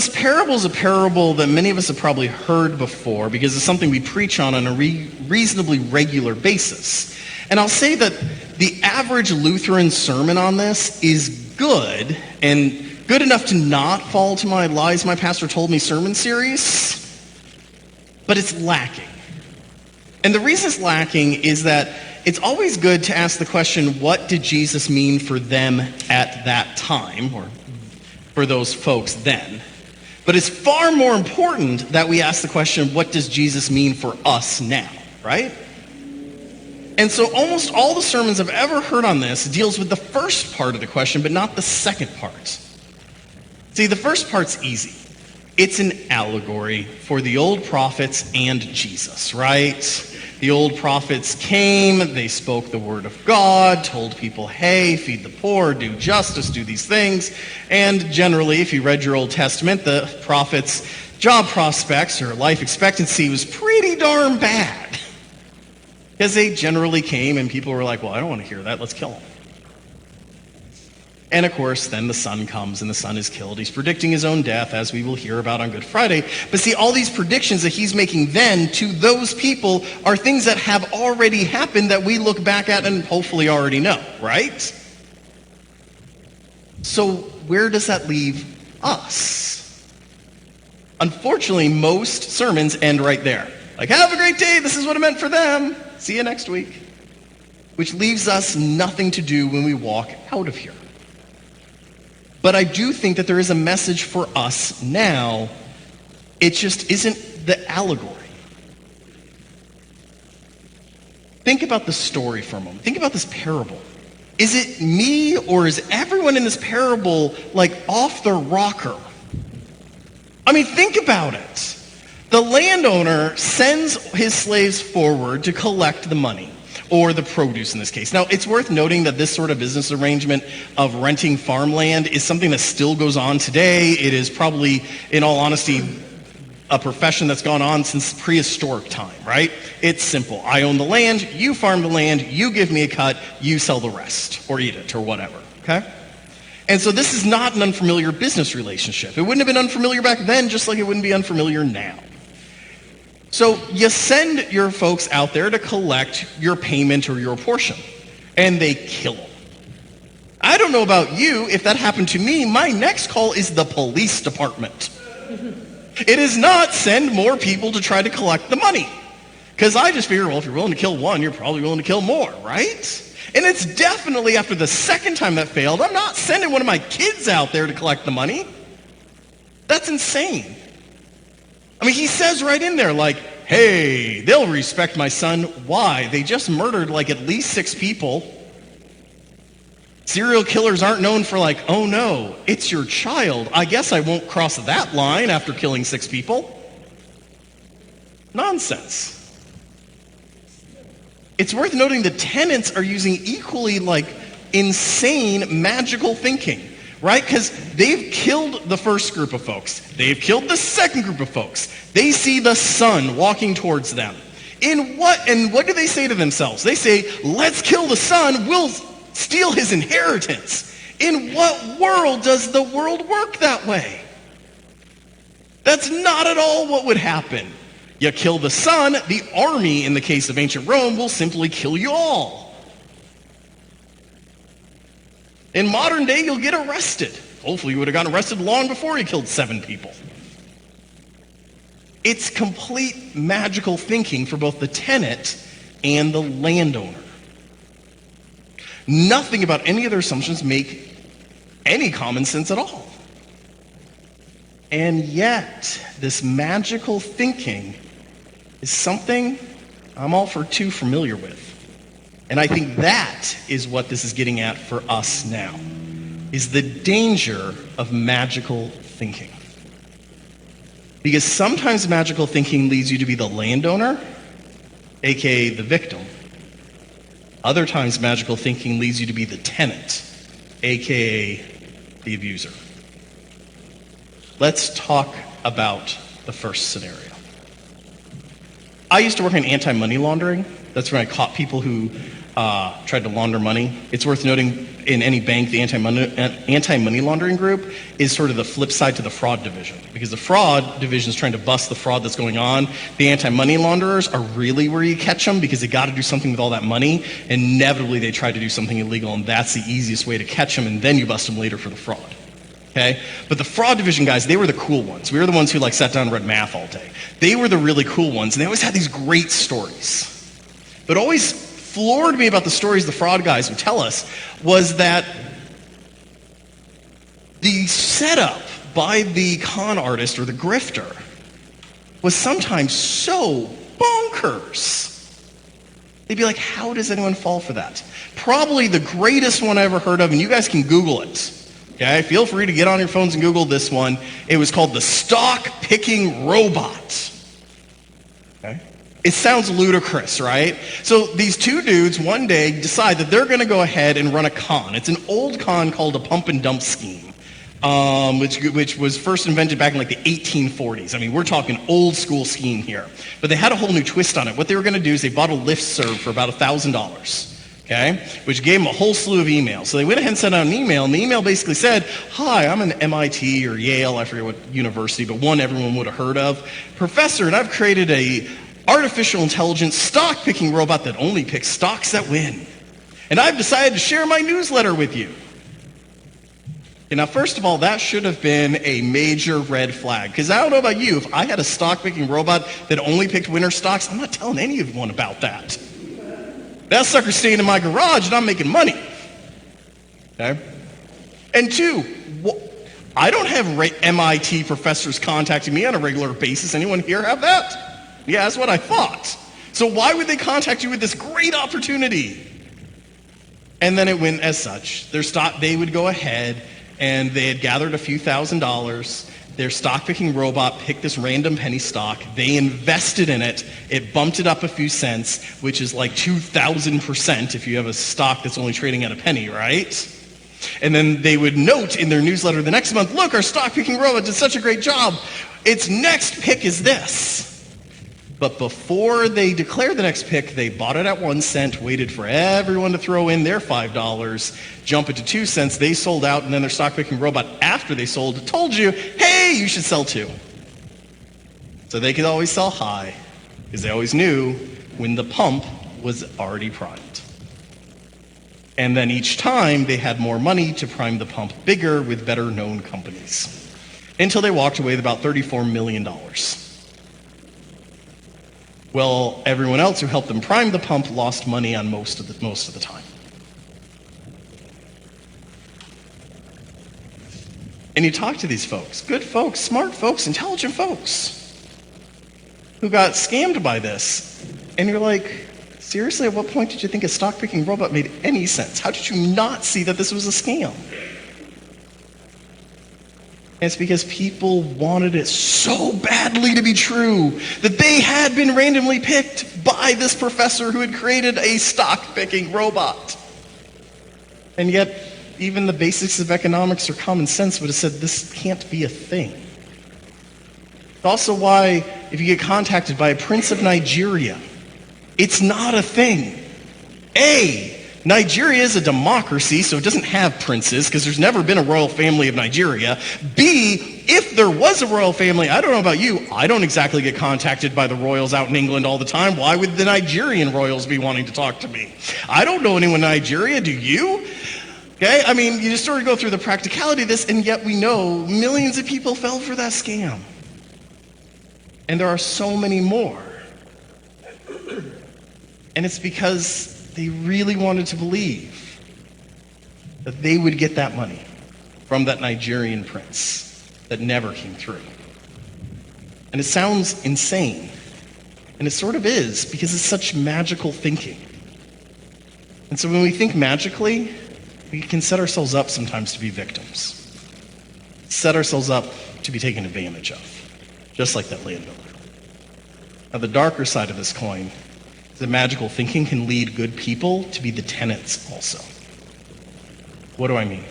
this parable is a parable that many of us have probably heard before because it's something we preach on a reasonably regular basis. And I'll say that the average Lutheran sermon on this is good, and good enough to not fall to my lies my pastor told me sermon series, but it's lacking. And the reason it's lacking is that it's always good to ask the question, what did Jesus mean for them at that time, or for those folks then? But it's far more important that we ask the question, what does Jesus mean for us now, right? And so almost all the sermons I've ever heard on this deals with the first part of the question, but not the second part. See, the first part's easy. It's an allegory for the old prophets and Jesus, right? The old prophets came, they spoke the word of God, told people, hey, feed the poor, do justice, do these things. And generally, if you read your Old Testament, the prophets' job prospects or life expectancy was pretty darn bad. Because they generally came and people were like, well, I don't want to hear that, let's kill them. And of course, then the son comes and the son is killed. He's predicting his own death, as we will hear about on Good Friday. But see, all these predictions that he's making then to those people are things that have already happened that we look back at and hopefully already know, right? So where does that leave us? Unfortunately, most sermons end right there. Like, have a great day, this is what it meant for them. See you next week. Which leaves us nothing to do when we walk out of here. But I do think that there is a message for us now. It just isn't the allegory. Think about the story for a moment. Think about this parable. Is it me or is everyone in this parable like off their rocker? I mean, think about it. The landowner sends his slaves forward to collect the money, or the produce in this case. Now, it's worth noting that this sort of business arrangement of renting farmland is something that still goes on today. It is probably, in all honesty, a profession that's gone on since prehistoric time, right? It's simple. I own the land, you farm the land, you give me a cut, you sell the rest, or eat it, or whatever, okay? And so this is not an unfamiliar business relationship. It wouldn't have been unfamiliar back then, just like it wouldn't be unfamiliar now. So you send your folks out there to collect your payment or your portion, and they kill them. I don't know about you. If that happened to me, my next call is the police department. It is not send more people to try to collect the money. Because I just figure, well, if you're willing to kill one, you're probably willing to kill more, right? And it's definitely after the second time that failed, I'm not sending one of my kids out there to collect the money. That's insane. I mean, he says right in there, like, hey, they'll respect my son. Why? They just murdered like at least 6 people. Serial killers aren't known for like, oh no, it's your child. I guess I won't cross that line after killing 6 people. Nonsense. It's worth noting the tenants are using equally like insane magical thinking. Right? Because they've killed the first group of folks. They've killed the second group of folks. They see the son walking towards them. And what do they say to themselves? They say, let's kill the son, we'll steal his inheritance. In what world does the world work that way? That's not at all what would happen. You kill the son, the army, in the case of ancient Rome, will simply kill you all. In modern day, you'll get arrested. Hopefully you would have gotten arrested long before you killed 7 people. It's complete magical thinking for both the tenant and the landowner. Nothing about any of their assumptions make any common sense at all. And yet, this magical thinking is something I'm all for too familiar with. And I think that is what this is getting at for us now, is the danger of magical thinking. Because sometimes magical thinking leads you to be the landowner, aka the victim. Other times magical thinking leads you to be the tenant, aka the abuser. Let's talk about the first scenario. I used to work in anti-money laundering. That's when I caught people who tried to launder money. It's worth noting in any bank, the anti-money laundering group is sort of the flip side to the fraud division, because the fraud division is trying to bust the fraud that's going on. The anti-money launderers are really where you catch them, because they got to do something with all that money. Inevitably, they try to do something illegal, and that's the easiest way to catch them, and then you bust them later for the fraud. Okay? But the fraud division guys, they were the cool ones. We were the ones who like sat down and read math all day. They were the really cool ones, and they always had these great stories. But always floored me about the stories the fraud guys would tell us was that the setup by the con artist or the grifter was sometimes so bonkers. They'd be like, how does anyone fall for that? Probably the greatest one I ever heard of, and you guys can Google it. Okay, feel free to get on your phones and Google this one. It was called the stock picking robot. Okay? It sounds ludicrous, right? So these two dudes one day decide that they're going to go ahead and run a con. It's an old con called a pump and dump scheme, which was first invented back in like the 1840s. I mean, we're talking old school scheme here. But they had a whole new twist on it. What they were going to do is they bought a listserv for about $1,000. Okay, which gave them a whole slew of emails. So they went ahead and sent out an email, and the email basically said, hi, I'm an MIT or Yale, I forget what university, but one everyone would have heard of, professor, and I've created a artificial intelligence stock picking robot that only picks stocks that win. And I've decided to share my newsletter with you. Okay, now, first of all, that should have been a major red flag, because I don't know about you, if I had a stock picking robot that only picked winner stocks, I'm not telling anyone about that. That sucker's staying in my garage and I'm making money. Okay? And two, I don't have MIT professors contacting me on a regular basis. Anyone here have that? Yeah, that's what I thought. So why would they contact you with this great opportunity? And then it went as such. They would go ahead and they had gathered a few $1,000s. Their stock picking robot picked this random penny stock. They invested in it. It bumped it up a few cents, which is like 2,000% if you have a stock that's only trading at a penny, right? And then they would note in their newsletter the next month, look, our stock picking robot did such a great job. Its next pick is this. But before they declared the next pick, they bought it at 1 cent, waited for everyone to throw in their $5, jump it to 2 cents, they sold out, and then their stock picking robot, after they sold, told you, hey, you should sell too. So they could always sell high, because they always knew when the pump was already primed. And then each time, they had more money to prime the pump bigger with better known companies. Until they walked away with about $34 million. Well, everyone else who helped them prime the pump lost money on most of the time. And you talk to these folks, good folks, smart folks, intelligent folks, who got scammed by this. And you're like, seriously, at what point did you think a stock picking robot made any sense? How did you not see that this was a scam? And it's because people wanted it so badly to be true that they had been randomly picked by this professor who had created a stock-picking robot. And yet, even the basics of economics or common sense would have said this can't be a thing. It's also why, if you get contacted by a prince of Nigeria, it's not a thing. A, Nigeria is a democracy, so it doesn't have princes, because there's never been a royal family of Nigeria. B, if there was a royal family, I don't know about you, I don't exactly get contacted by the royals out in England all the time. Why would the Nigerian royals be wanting to talk to me? I don't know anyone in Nigeria, do you? Okay, I mean, you just sort of go through the practicality of this, and yet we know millions of people fell for that scam. And there are so many more. And it's because they really wanted to believe that they would get that money from that Nigerian prince that never came through. And it sounds insane. And it sort of is, because it's such magical thinking. And so when we think magically, we can set ourselves up sometimes to be victims. Set ourselves up to be taken advantage of, just like that landowner. Now, the darker side of this coin, the magical thinking can lead good people to be the tenants also. What do I mean?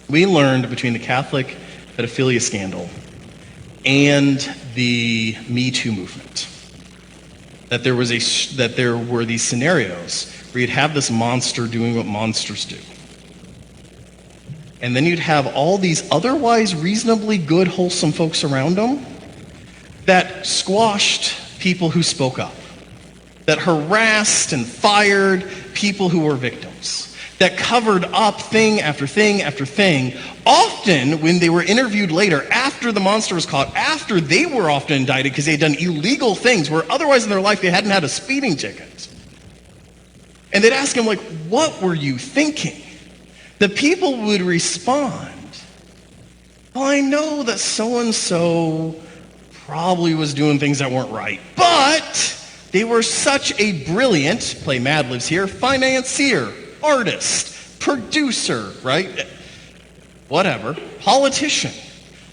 We learned between the Catholic pedophilia scandal and the Me Too movement that there were these scenarios where you'd have this monster doing what monsters do. And then you'd have all these otherwise reasonably good, wholesome folks around them that squashed people who spoke up, that harassed and fired people who were victims, that covered up thing after thing after thing. Often, when they were interviewed later, after the monster was caught, after they were often indicted because they had done illegal things where otherwise in their life they hadn't had a speeding ticket. And they'd ask him, like, what were you thinking? The people would respond, well, I know that so-and-so probably was doing things that weren't right, but they were such a brilliant, play Mad Libs here, financier, artist, producer, right? Whatever, politician.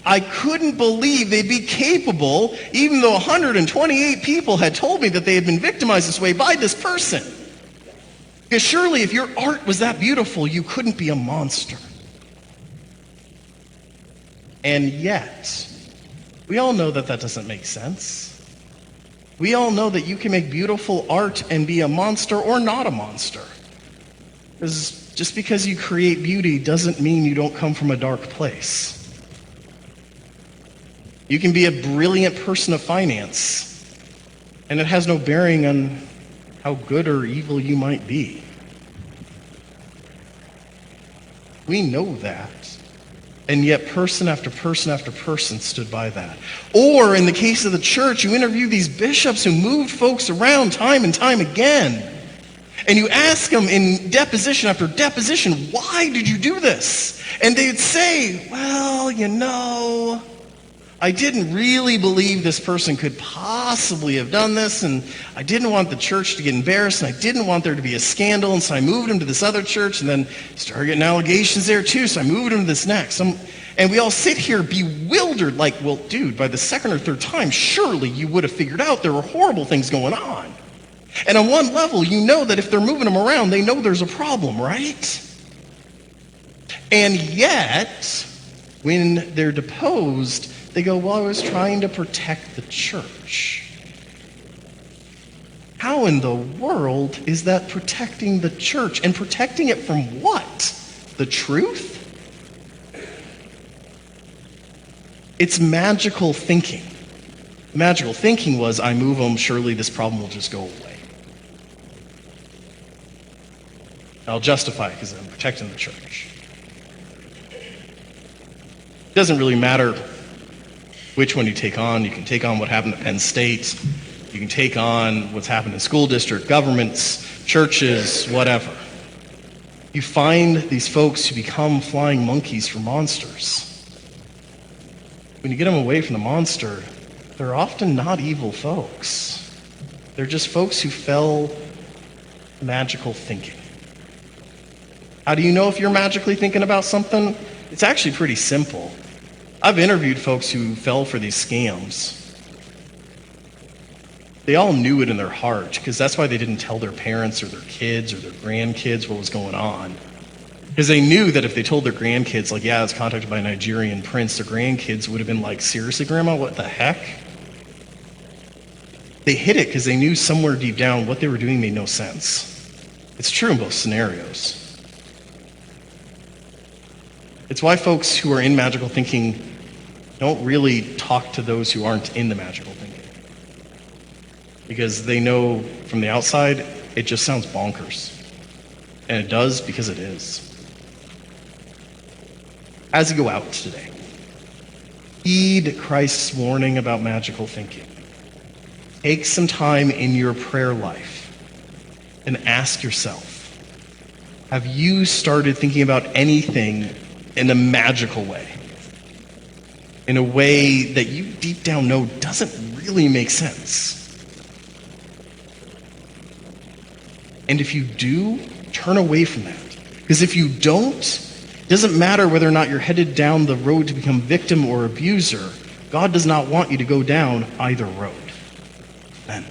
I couldn't believe they'd be capable, even though 128 people had told me that they had been victimized this way by this person. Because surely if your art was that beautiful, you couldn't be a monster. And yet, we all know that that doesn't make sense. We all know that you can make beautiful art and be a monster or not a monster. Because just because you create beauty doesn't mean you don't come from a dark place. You can be a brilliant person of finance, and it has no bearing on how good or evil you might be. We know that. And yet person after person after person stood by that. Or in the case of the church, you interview these bishops who moved folks around time and time again. And you ask them in deposition after deposition, why did you do this? And they'd say, well, you know, I didn't really believe this person could possibly have done this, and I didn't want the church to get embarrassed, and I didn't want there to be a scandal, and so I moved him to this other church, and then started getting allegations there too, so I moved him to this next. And we all sit here bewildered, like, well, dude, by the second or third time, surely you would have figured out there were horrible things going on. And on one level, you know that if they're moving them around, they know there's a problem, right? And yet, when they're deposed, they go, well, I was trying to protect the church. How in the world is that protecting the church? And protecting it from what? The truth? It's magical thinking. Magical thinking was, I move them, surely this problem will just go away. I'll justify it because I'm protecting the church. It doesn't really matter which one you take on. You can take on what happened at Penn State. You can take on what's happened in school district, governments, churches, whatever. You find these folks who become flying monkeys for monsters. When you get them away from the monster, they're often not evil folks. They're just folks who fell magical thinking. How do you know if you're magically thinking about something? It's actually pretty simple. I've interviewed folks who fell for these scams. They all knew it in their heart, because that's why they didn't tell their parents or their kids or their grandkids what was going on. Because they knew that if they told their grandkids, like, yeah, I was contacted by a Nigerian prince, their grandkids would have been like, seriously, Grandma, what the heck? They hid it because they knew somewhere deep down what they were doing made no sense. It's true in both scenarios. It's why folks who are in magical thinking don't really talk to those who aren't in the magical thinking. Because they know from the outside, it just sounds bonkers. And it does because it is. As you go out today, heed Christ's warning about magical thinking. Take some time in your prayer life and ask yourself, have you started thinking about anything in a magical way? In a way that you deep down know doesn't really make sense? And if you do, turn away from that. Because if you don't, it doesn't matter whether or not you're headed down the road to become victim or abuser. God does not want you to go down either road. Amen.